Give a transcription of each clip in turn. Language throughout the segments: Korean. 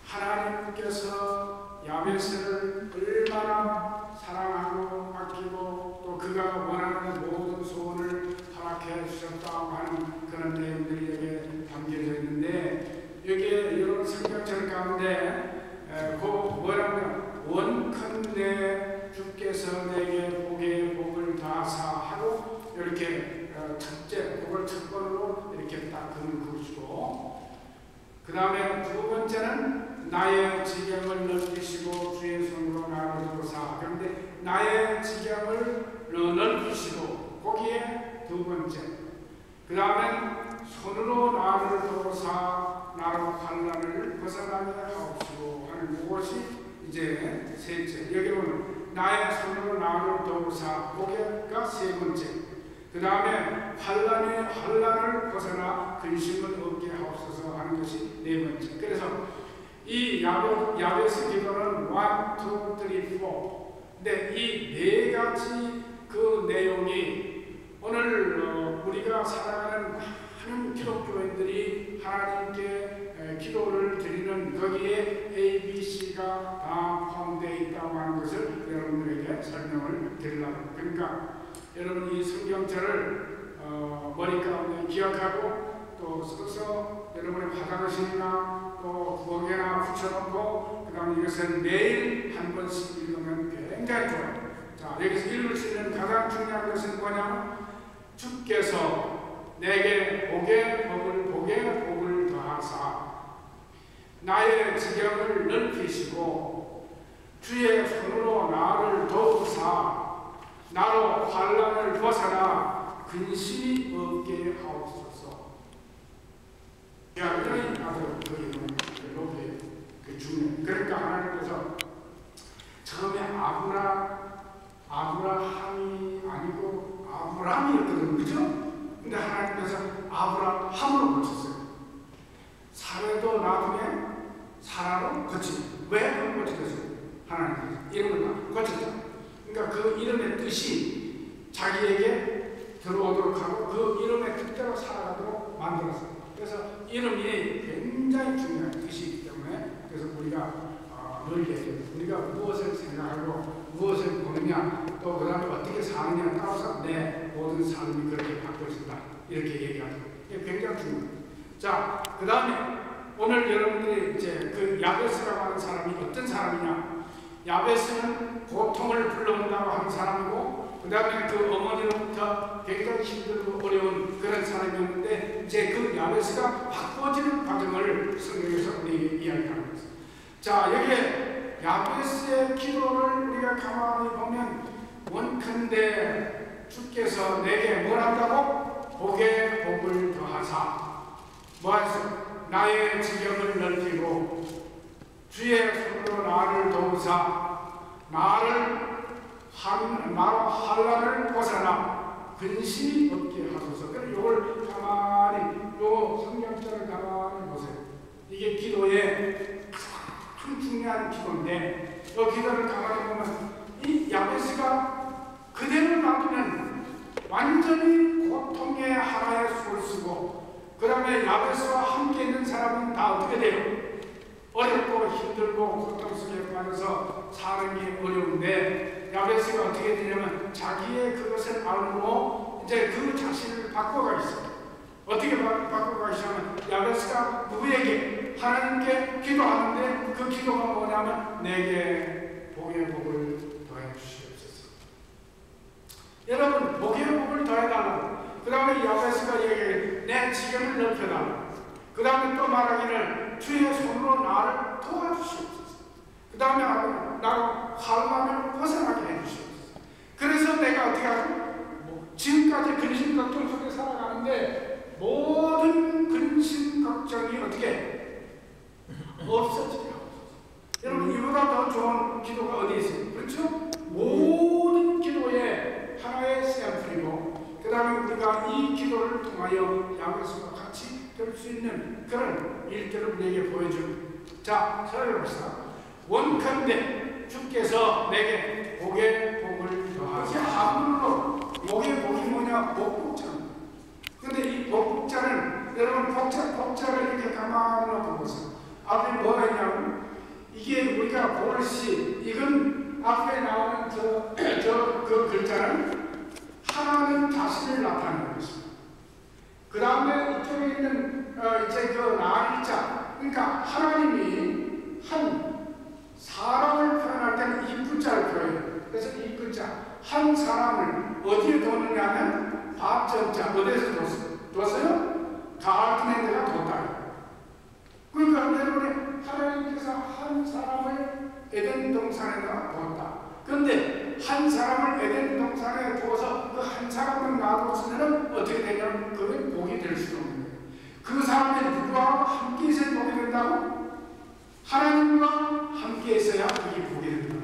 하나님께서 야베스를 얼마나 사랑하고 아끼고 또 그가 원하는 모든 소원을 허락해 주셨다고 하는 그런 내용들이 여기에 담겨져 있는데, 여기에 여러분 성경절 가운데 그 뭐라면 원컨대 주께서 내게 복의 복을 다하사 하고 이렇게 첫째 그걸 첫번으로 이렇게 딱 그으시고, 그 다음에 두 번째는 나의 지경을 넓히시고 주의 손으로 나를 도우사. 그런데 나의 지경을 넓히시고 거기에 두 번째, 그 다음에 손으로 나를 도우사 나로 환난을 벗어나게 하옵시고 하는 그것이 이제 셋째. 여기는 나의 손으로 나를 도우사 거기가 세 번째. 그 다음에 환난을 벗어나 근심을 얻게 하옵소서 하는 것이 네 번째. 그래서 이 야베스 기도는 1, 2, 3, 4. 근데 이 네 가지 그 내용이 오늘 우리가 살아가는 많은 기독교인들이 하나님께 기도를 드리는 거기에 A, B, C가 다 포함되어 있다고 하는 것을 여러분들에게 설명을 드리려고. 그러니까 여러분 이 성경절을 머리가운데 기억하고 또 써서 여러분의 화장실이나 또 부엌에나 붙여놓고 그 다음에 이것을 매일 한 번씩 읽으면 굉장히 좋아요. 자, 여기서 읽을 수 있는 가장 중요한 것은 뭐냐면 주께서 내게 복의 복을 더하사 나의 지경을 넓히시고 주의 손으로 나를 도우사 나로 환난을 벗어나 근심이 없게 하옵소서. 야, 이런 아주 그 중요해. 그러니까 하나님께서 처음에 아브라함이 아니고 아브람이었거든요, 그죠? 근데 하나님께서 아브라함으로 고쳤어요. 사례도 나중에 사라로 고치고. 왜 그걸 고쳤어요? 하나님께서 이름을 고쳤죠. 그러니까 그 이름의 뜻이 자기에게 들어오도록 하고 그 이름의 뜻대로 살아가도록 만들었어요. 그래서 이름이 굉장히 중요한 뜻이기 때문에 그래서 우리가 늘 얘기해요. 우리가 무엇을 생각하고 무엇을 보느냐 또 그 다음에 어떻게 사느냐에 따라서 내 모든 삶이 그렇게 바뀌어진다 이렇게 얘기하죠. 이게 굉장히 중요해요. 자, 그 다음에 오늘 여러분들이 이제 그 야베스라고 하는 사람이 어떤 사람이냐, 야베스는 고통을 불러온다고 하는 사람이고 그 다음에 그 어머니로부터 굉장히 힘들고 어려운 그런 사람이었는데 이제 그 야베스가 바꿔지는 과정을 성경에서 우리에게 이야기하는 것입니다. 자, 여기에 야베스의 기도를 우리가 가만히 보면 원컨대 주께서 내게 뭘 한다고? 복의 복을 더하사 뭐하소? 나의 지경을 넓히고 주의 손으로 나를 도우사 나로 환난을 벗어나 근심이 없게 하소서. 그럼 이걸 가만히 요 성경절을 가만히 보세요. 이게 기도의 가장 중요한 기도인데 이 기도를 가만히 보면 이 야베스가 그대로 놔두면 완전히 고통의 하나의 수를 쓰고 그 다음에 야베스와 함께 있는 사람은 다 어떻게 돼요? 어렵고 힘들고 고통 속에 빠져서 사는 게 어려운데 야베스가 어떻게 되냐면 자기의 그것을 알고 이제 그 자신을 바꿔가 있어요. 어떻게 바꿔가 있냐면 야베스가 누구에게? 하나님께 기도하는데 그 기도가 뭐냐면 내게 복의 복을 더해 주시옵소서. 여러분 복의 복을 더해달라고. 그 다음에 야베스가 얘기해 내 지경을 넓혀달라고. 그 다음에 또 말하기를 주의 손으로 나를 도와주시옵소서. 그 다음에 나로 환난을 벗어나게 해주시옵소서. 그래서 내가 어떻게 하고 지금까지 근심 걱정 속에 살아가는데 모든 근심 걱정이 어떻게 없어지게 하옵소서. 여러분 이보다 더 좋은 기도가 어디 있어요? 그렇죠? 모든 기도에 하나의 샘플이고 그 다음에 우리가 이 기도를 통하여 야베스와 같이 될 수 있는 그런 일들을 우리에게 보여줍니다. 자, 설명합시다. 원컨대 주께서 내게 복의 복을 더하사. 한글로 복의 복이 뭐냐? 복국자. 근데 이 복국자는 여러분 복잡을 이렇게 가만히 놓고 보세요. 앞에 뭐가 있냐면 이게 우리가 볼시 이건 앞에 나오는 그 글자는 하나님 자신을 나타내는 것입니다. 그 다음에 이쪽에 있는 이제 그 나일자, 그러니까 하나님이 한 사람을 표현할 때는 이 글자를 표현해요. 그래서 이 글자 한 사람을 어디에 뒀느냐면 밥전자 어디에서 뒀어요? 가르트랜드가 뒀다. 그러니까 여러분이 하나님께서 한 사람을 에덴 동산에다 뒀다. 그런데 한 사람을 에덴 동산에 두어서 그 한 사람을 놔뒀으면 어떻게 되냐면 그게 복이 될 수 없는 거예요. 그 사람이 누구와 함께 있어야 복이 된다고? 하나님과 함께 있어야 그게 복이 된다.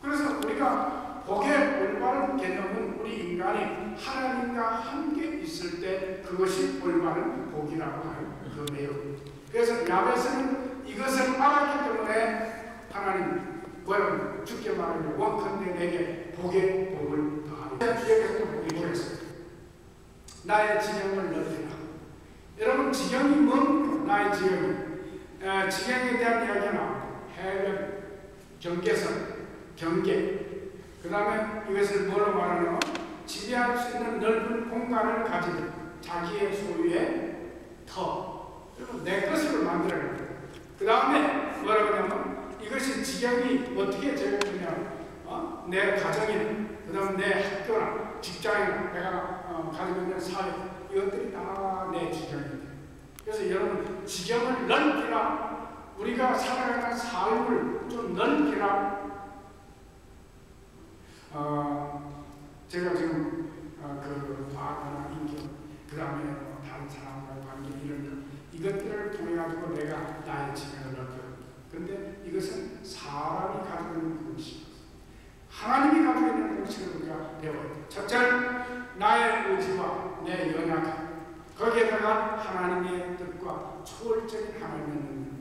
그래서 우리가 복의 올바른 개념은 우리 인간이 하나님과 함께 있을 때 그것이 올바른 복이라고 하는 그 내용. 그래서 야베스는 이것을 알았기 때문에 하나님 뭐라고 주께 말하며 원컨대 내게 복의 복을 더하리. 주에게서 복이 되었어요. 나의 지경을 넓히라. 여러분 지경이 뭡니까? 나의 지경이 지경에 대한 이야기가 나옵니다. 해변, 경계선, 경계. 그 다음에 이것을 뭐로 말하냐면 지배할 수 있는 넓은 공간을 가진 자기의 소유의 터. 그리고 내 것으로 만들어야 합니다. 그 다음에 뭐라고 하냐면 이것이 지경이 어떻게 제공되냐 내 가정이나 그 다음에 내 학교나 직장이나 내가 가지고 있는 사회 이것들이 다 내 지경입니다. 그래서 여러분 지경을 넓히라. 우리가 살아가는 삶을 좀 넓히라. 제가 지금 그 과거나 인격 그 다음에 다른 사람과의 관계 이런 이것들을 통해 가지고 내가 나의 지경을 넓혀요. 그런데 이것은 사람이 가지고 있는 공식, 하나님이 가지고 있는 공식을 우리가 배워요. 첫째, 나의 의지와 내 연약함, 거기에다가 하나님의 뜻과 초월적인 하나님의 능력,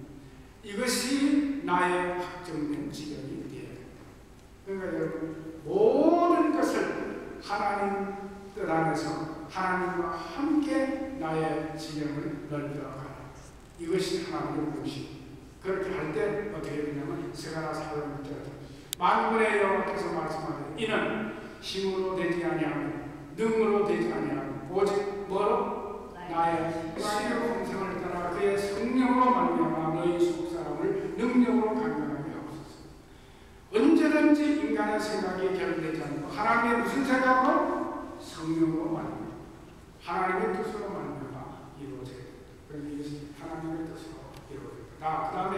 이것이 나의 확정된 지경이 되어야 됩니다. 그러니까 여러분 모든 것을 하나님 뜻 안에서 하나님과 함께 나의 지경을 넓혀가라. 이것이 하나님의 공식. 그렇게 할 때 어떻게 되냐면 세가라 사람 문제가 만군의 여호와께서 말씀하되 이는 힘으로 되지 아니하고 능으로 되지 아니하고 오직 뭐로? 나의 시로 공생을 따라 그의 성령으로 말미암아 너희 속사람을 능력으로 강건하게 하옵소서. 언제든지 인간의 생각이 결되지 않고 하나님의 무슨 생각으로? 성령으로 말미암아 하나님의 뜻으로 말미암아 이루어져야 됩니다. 그래서 이것이 하나님의 뜻으로 이루어집니다. 그 다음에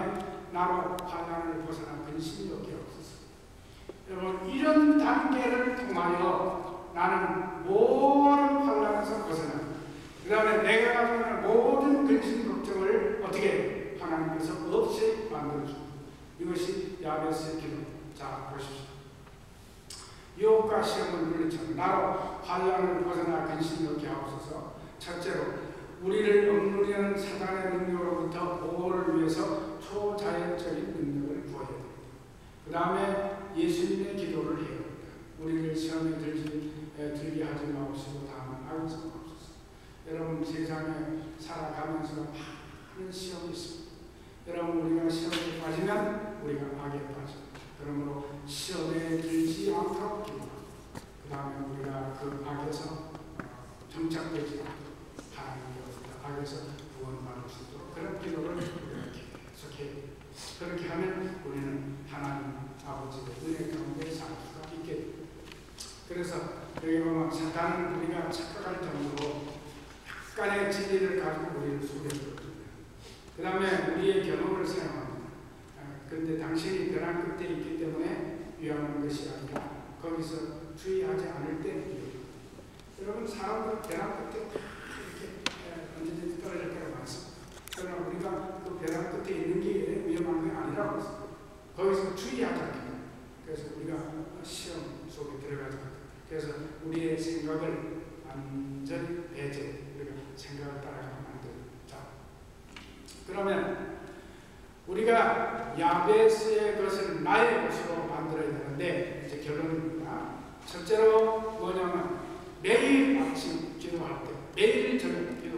나로 환난을 벗어나 근심이 없게 없었어. 여러분 이런 단계를 통하여 나는 모든 환난에서 벗어나. 그 다음에 내가 가지고 있는 모든 근심 걱정을 어떻게 하나님께서 없이 만들어줍니다. 이것이 야베스의 기도. 자 보십시오. 유혹과 시험을 물리쳐 나로 환난을 벗어나 근심이 없게 하옵소서. 첫째로 우리를 억누르는 사단의 능력으로부터 보호를 위해서 초자연적인 능력을 구해야 됩니다. 그 다음에 예수님의 기도를 해야 됩니다. 우리를 시험에 들게 하지 마옵시고 다만 악에서 마옵소서. 여러분 세상에 살아가면서 많은 시험이 있습니다. 여러분 우리가 시험에 빠지면 우리가 악에 빠집니다. 그러므로 시험에 들지 않도록 기도합니다. 그 다음에 우리가 그 악에서 정착되지 않도록 하나님의 악에서 구원받을 수 있도록 그런 기도를 우리가 계속해요. 그렇게 하면 우리는 하나님 아버지의 은혜 가운데 살 수가 있게 됩니다. 그래서 여기 보면 사탄은 우리가 착각할 정도로 약간의 진리를 가지고 우리를 속여줍니다. 그 다음에 우리의 경험을 사용합니다. 그런데 당신이 벼랑 끝에 있기 때문에 위험한 것이 아니라 거기서 주의하지 않을 때 여러분 사람들은 벼랑 끝에 이렇게 언제든지 떨어질 때가 많습니다. 그러나 우리가 그 벼랑 끝에 있는 게 위험한 게 아니라고 했습니다. 거기서 주의하지 않겠다. 그래서 우리가 시험 속에 들어가지 않다. 그래서 우리의 생각을 완전히 배제, 우리가 생각을 따라가면 안 됩니다. 자, 그러면 우리가 야베스의 것을 나의 것으로 만들어야 되는데 이제 결론입니다. 첫째로 뭐냐면 매일 아침 기도할 때, 매일 저녁 기도할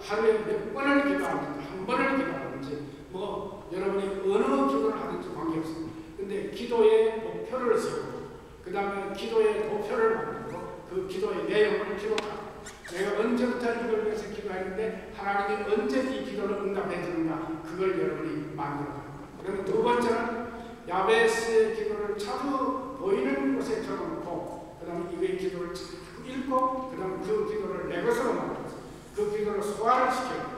하루에 몇 번을 기도하든지 한 번을 기도하든지 뭐 여러분이 어느 기도를 하든지 관계없습니다. 근데 기도의 목표를 세우고 그 다음에 기도의 도표를 만들고 그 기도의 내용을 기록하고 내가 언제부터 이걸 위해서 기도했는데 하나님이 언제 이 기도를 응답해 주는가 그걸 여러분이 만들어가는 거예요. 그러면 두 번째는 야베스의 기도를 자주 보이는 곳에 적어놓고 그 다음에 이거의 기도를 읽고 그 다음에 그 기도를 내 것으로 만들어서 그 기도를 소화를 시켜요.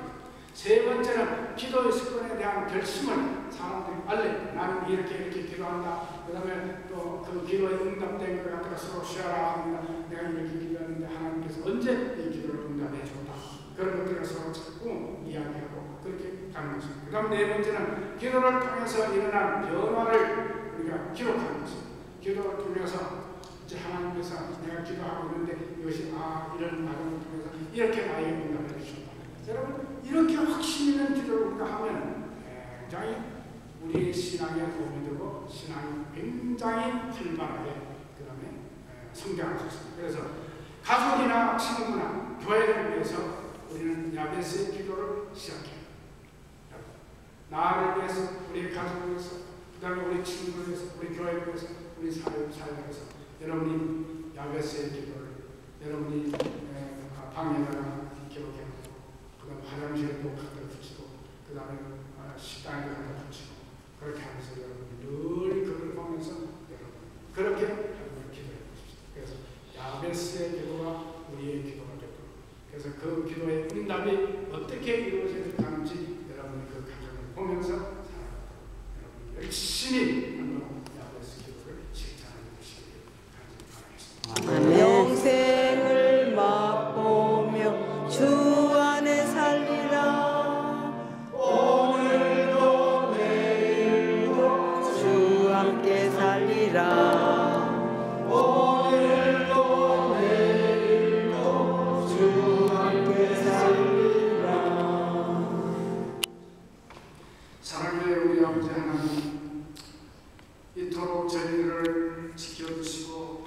세 번째는 기도의 습관에 대한 결심을 사람들이 알래. 나는 이렇게 기도한다. 그 다음에 또 그 기도에 응답된 걸 갖다가 서로 쉐어라 합니다. 내가 이렇게 기도했는데 하나님께서 언제 이 기도를 응답해 줬다. 그런 것들을 서로 자꾸 이야기하고 그렇게 가는 것입니다. 그 다음 네 번째는 기도를 통해서 일어난 변화를 우리가 기록하는 것입니다. 기도를 통해서 이제 하나님께서 내가 기도하고 있는데 이것이 이런 과정을 통해서 이렇게 나에게 응답해 주셨다. 여러분 이렇게 확신 있는 기도를 우리가 하면 굉장히 우리의 신앙에 도움이 되고 신앙이 굉장히 활발하게 그 다음에 성장할 수 있습니다. 그래서 가족이나 친구나 교회를 위해서 우리는 야베스의 기도를 시작해요. 나를 위해서, 우리 가족을 위해서, 그 다음에 우리 친구를 위해서, 우리 교회를 위해서, 우리 사회를 위해서 여러분이 야베스의 기도를 여러분이 방에다가 기록해놓고 그 다음에 화장실에도 갖다 붙이고 그 다음에 식당에도 갖다 붙이고 그렇게 하면서 여러분이 늘 그걸 보면서 여러분 그렇게 여러분이 기도해 보십시오. 그래서 야베스의 기도가 우리의 기도가 되고 그래서 그 기도의 응답이 어떻게 이루어지는지 여러분이 그 과정을 보면서 살아가고 여러분이 열심히 한번 야베스 기도를 실천해 보시기를 바라겠습니다. 영생을 맛보며 주 안에 살리라. 오늘도 내일도 주 함께 살리라. 오늘도 내일도 주 함께 살리라. 사랑의 우리 아버지 하나님, 이토록 저희를 지켜주시고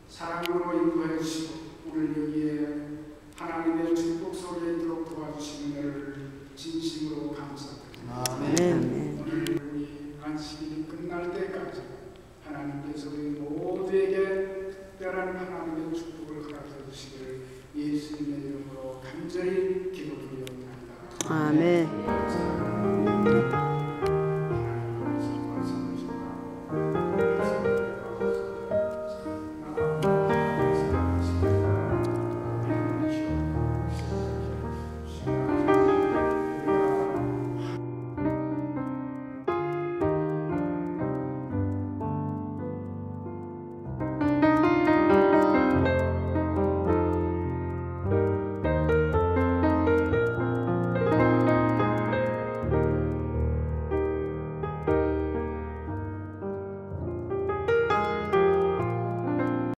사랑으로 인도해 주시고 오늘 여기에 하나님의 축복 속에 있도록 도와주시는 것을 진심으로 감사드립니다. 아멘. 오늘 우리 안식일이 끝날 때까지 하나님께서 우리 모두에게 특별한 하나님의 축복을 허락해 주시기를 예수님의 이름으로 간절히 기도드리옵나이다. 아멘.